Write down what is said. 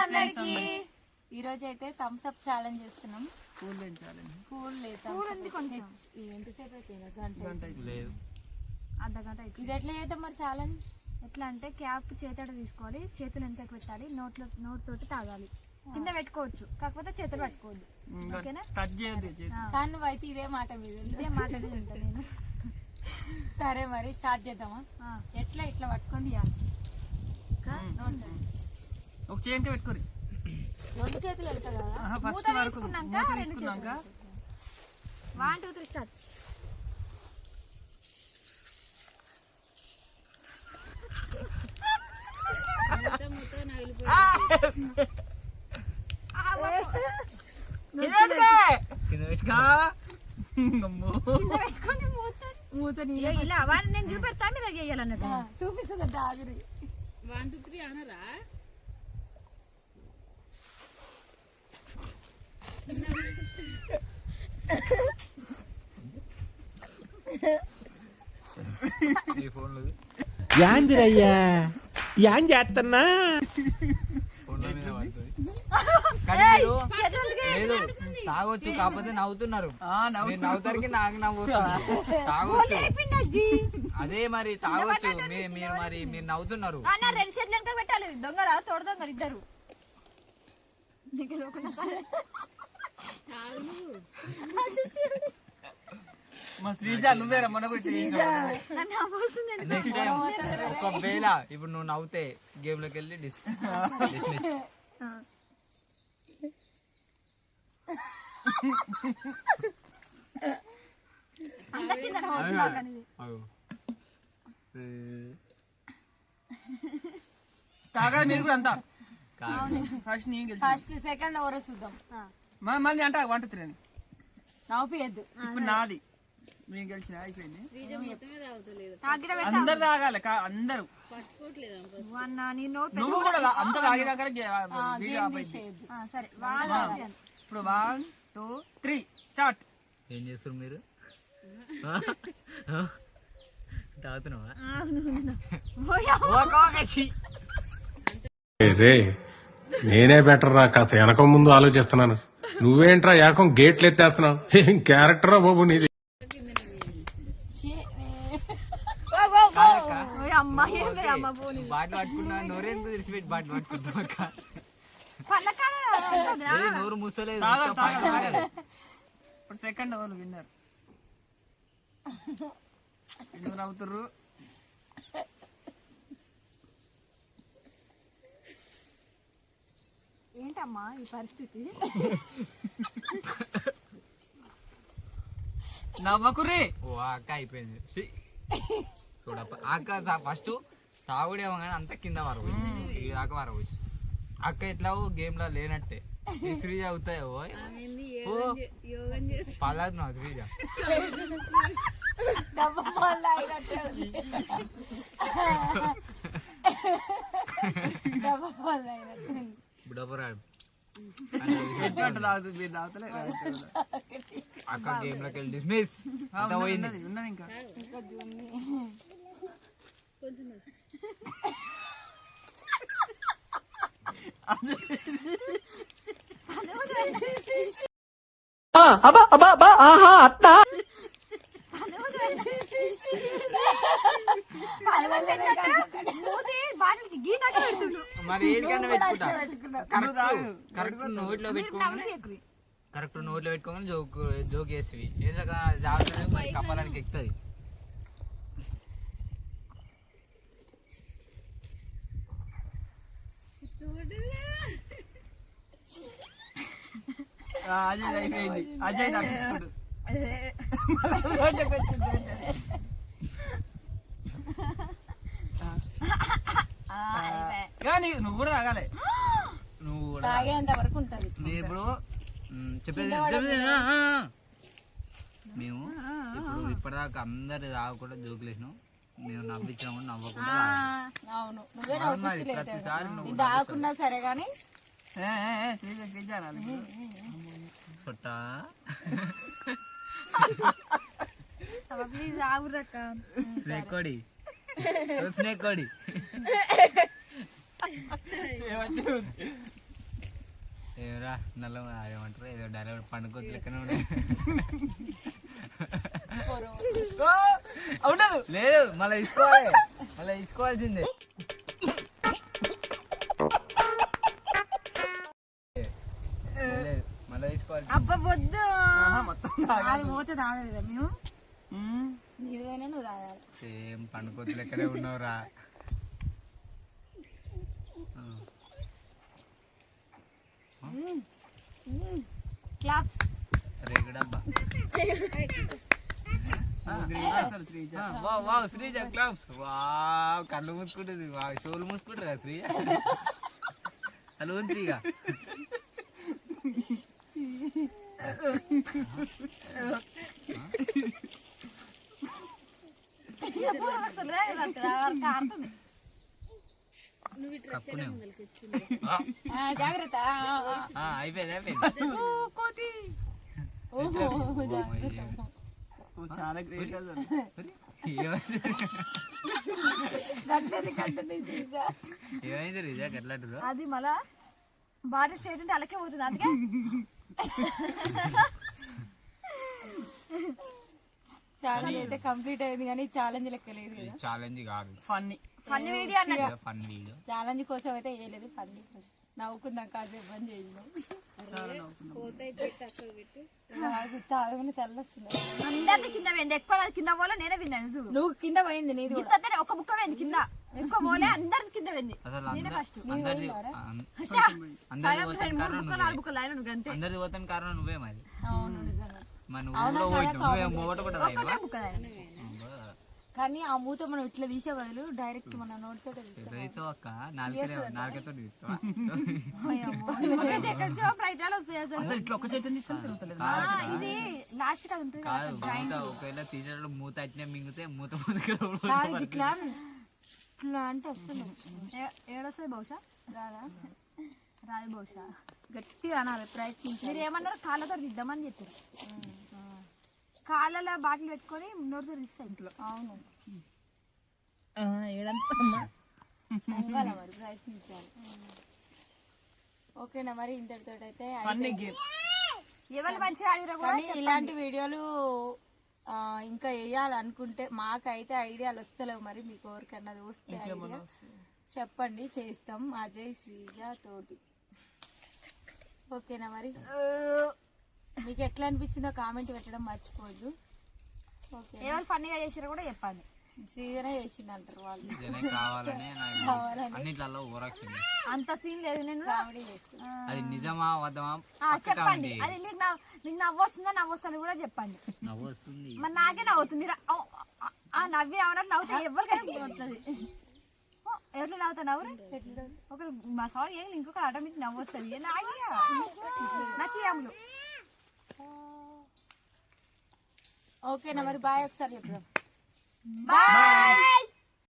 అందరికి ఈ రోజు అయితే థమ్స్ అప్ ఛాలెంజ్ చేస్తున్నాం. కూల్ ఎంతసేపు అయితే గంట లేదు, అర్ధగంట. ఇది ఎట్లా చేద్దాం మరి ఛాలెంజ్? ఎట్లా అంటే క్యాప్ చేతితో తీసుకోవాలి, చేతులు ఎంతకు పెట్టాలి, నోట్ తోటి తాగాలి. కింద పెట్టుకోవచ్చు, కాకపోతే చేతులు పట్టుకోవద్దు. ఓకేనా? కానీ నువ్వైతే ఇదే మాట మీద ఉంటా నేను. సరే మరి స్టార్ట్ చేద్దామా? ఎట్లా ఇట్లా పట్టుకుంది ఒక చేయంటే పెట్టుకోరి, రెండు చేతులు వెళ్తా కదా. ఫస్ట్ వరకు తీసుకున్నాక 1 2 3 స్టార్ట్. నేను చూపెడతా, మీరు చేయాలన్నట్టు చూపిస్తుంది ఆగురి. 1 2 3 అనరా? యాందిరయ్యా యాన్ చేస్తున్నా లేదు తాగొచ్చు, కాకపోతే నవ్వుతున్నారు. నవ్వుతారికి నాకు నవ్వు తాగొచ్చు. అదే మరి తాగొచ్చు, మీరు మరి మీరు నవ్వుతున్నారు. రెండు చేతులు పెట్టాలి. దొంగరా తోడు దొంగలు ఇద్దరు. నెక్స్ట్ టైం ఒకవేళ ఇప్పుడు నువ్వు నవ్వుతే గేమ్ లోకి వెళ్ళి డిస్మిస్. తాగా మీరు కూడా అంతా ఫస్ట్ సెకండ్ ఎవరో చూద్దాం. మళ్ళీ అంట 1 2 3 అని నవ్వుపియద్దు. ఇప్పుడు నాది, మేము గెలిచిన అయిపోయింది. అందరు తాగాలి, అందరు. నువ్వు కూడా అందరు తాగేదాకా ఇప్పుడు 1 2 3 స్టార్ట్. ఏం చేస్తారు మీరు? తాగుతున్నావా? రే నేనే బెటర్ రా, కాస్త వెనక ముందు ఆలోచిస్తున్నాను. నువ్వేంట్రా ఏకం గేట్లు ఎత్తేస్తున్నావు? ఏం క్యారెక్టరా బాబు నీది. బాటిల్ పట్టుకున్నా, నోరేందుకు తెరిచిపెట్టి బాటిల్ పట్టుకుంటున్నావు అక్క? నోరు మూసలేదు. ఇప్పుడు సెకండ్ ఓవర్ విన్నర్ విన్నర్ అవుతుర్రు. ఏంటమ్మా ఈ పరిస్థితి? నవ్వకుర్రీ. ఓ అక్క అయిపోయింది. చూడప్ప అక్క ఫస్ట్ తాగుడేమో కానీ అంతా కింద వరకు దాకా వరకు అక్క ఎట్లా గేమ్ లో లేనట్టే. శ్రీజ అవుతాయో పలాదు నా శ్రీజ. బుడపరాడు అక్క గేమ్ లోకి వెళ్ళి డిస్మిస్. ఉన్నది ఇంకా మరి ఏడికన్నా పెట్టుకుంటా. కరెక్ట్ నోట్లో పెట్టుకోగానే జోక్ వేసి వేసాక జాగ్రత్త మరి కప్పలానికి ఎక్కుతుంది. అజయ్ అయిపోయింది. అజయ్ తప్పించుకోడు. కానీ నువ్వు కూడా తాగాలి. నువ్వు తాగేంత వరకు ఉంటది. ఇప్పుడు చెప్పేది మేము ఇప్పుడు ఇప్పటిదాకా అందరు తాగకుండా జోకులు వేసినాం. మేము నవ్వించినా కూడా నవ్వకుండా. అవును నువ్వే ప్రతిసారి నువ్వు తాగకున్నా సరే గానీ సొట్టా ప్లీజ్ ఆగురక్క. స్నేక్ కోడి స్నేక్ కోడి ఏరా నల్ల ఏమంటారు ఏదో డైలాగ్ పండుకోవచ్చు లెక్కనే ఉండే ఉండదు లేదు మళ్ళీ తీసుకోవాల్సిందే లేదు మళ్ళీ తీసుకోవాల్సిందే అబ్బా వద్దు. మొత్తం అది పోతే తాగలేదా మేము? నీదైనా నువ్వు తాగాలి. సేమ్ పండుకోవచ్చు లెక్కనే ఉన్నావురా క్లాప్స్. రేగుడబ్బా అసలు Sreeja wow Sreeja claps wow కళ్ళు మూసుకుంటుంది వావ్ షోలు మూసుకుంటారు శ్రీజ కళ్ళు ఉంది ఇక జాగ్రత్త. అయిపోయింది చాలా గ్రేట్ అసలు ఏమైంది రీజా ఎట్లాంటిదో అది మళ్ళా బాడీ స్ట్రైట్ అంటే అలాగే పోతుంది. అందుకే ఛాలెంజ్ అయితే కంప్లీట్ అయింది కానీ ఛాలెంజ్ లెక్క లేదు కదా. ఛాలెంజ్ కాదు ఫన్నీ ఫన్ వీడియో అన్నట్టు. ఫన్ వీడియో ఛాలెంజ్ కోసం అయితే వేయలేదు, ఫన్నీ కోసం నవ్వుకుందాం కాసేపు పని చేయండి. తాగని తెల్లొస్తుంది. అందరిది కింద పోయింది. ఎక్కువ నాది కింద పోలే, నేనే విన్నాను చూడు. నువ్వు కింద పోయింది నీది కూడా. ఇంత ఒక ముక్క పోయింది కింద, ఎక్కువ పోలే, అందరిది కింద పోయింది. అసలు నేనే ఫస్ట్. అందరిది అందరిది పోతాను కారణం నువ్వే మరి అవును నిజంగా. మరి నువ్వు నువ్వే మూట కూడా ఒక్కటే ముక్క తాగాను. కానీ ఆ మూత మనం ఇట్లా తీసే బదులు డైరెక్ట్ మన నోటితో ఎదురైతే అక్క నాలుగతో తీస్తావా అక్కడైతే ఎక్కడి నుంచో ఫ్లైట్ వస్తాయి అసలు. అసలు ఇట్లా ఒక చేతిని తీసుకొని తిరుగుతలేదు ఇది లాస్ట్ కి అది ఉంటుంది కదా. కాదు ఒకవేళ తీసేటప్పుడు మూత అట్నే మింగితే మూత మూతకి కాదు ఇట్లా ఇట్లా అంటే వస్తుంది. ఏడొస్తుంది బహుశా? రాదా? రాదు బహుశా. గట్టిగా అనాలి, ప్రయత్నించాలి. మీరు ఏమన్నారు? కాళ్ళతో తీద్దామని చెప్పారు. కాళ్ళలో బాటిల్ పెట్టుకొని నోటితో తీస్తాయి ఇంట్లో. అవును ఏడంతా పొంగాల మరి, ప్రయత్నించాలి. ఓకేనా మరి ఇంతటితో అయితే ఫన్నీ గేమ్ ఎవరు మంచిగా ఆడిరో కూడా కానీ ఇలాంటి వీడియోలు ఇంకా వేయాలనుకుంటే మాకైతే ఐడియాలు వస్తలేవు. మరి మీకు ఎవరికన్నా వస్తే ఐడియా చెప్పండి, చేస్తాం అజయ్ శ్రీజ తోటి. ఓకేనా మరి మీకు ఎట్లా అనిపించిందో కామెంట్ పెట్టడం మర్చిపోవద్దు. ఓకే ఎవరు ఫన్నీగా చేసిరో కూడా చెప్పండి. శ్రీజనే చేసింది అంటారు వాళ్ళు, కావాలనే అన్నిట్లలో ఓరాక్షన్ అంత సీన్ లేదు. నేను కామెడీ చేస్తాను. అది నిజమా వద్దమా చెప్పండి. అది మీకు నవ్వు వస్తుందా నవ్వు వస్తుందని కూడా చెప్పండి. నవ్వు వస్తుంది మరి నాకే నవ్వుతుంది. నవ్వి అవునట్టు నవ్వుతా ఎవరికైనా వస్తుంది. ఎవరు నవ్వుతా నవ్వురు ఒకరు మా సారీ ఏం ఇంకొక ఆటోమేటిక్ నవ్వు వస్తుంది. నాకు ఏములు. ఓకేనా మరి బాయ్, ఒకసారి చెప్దాం. బాయ్.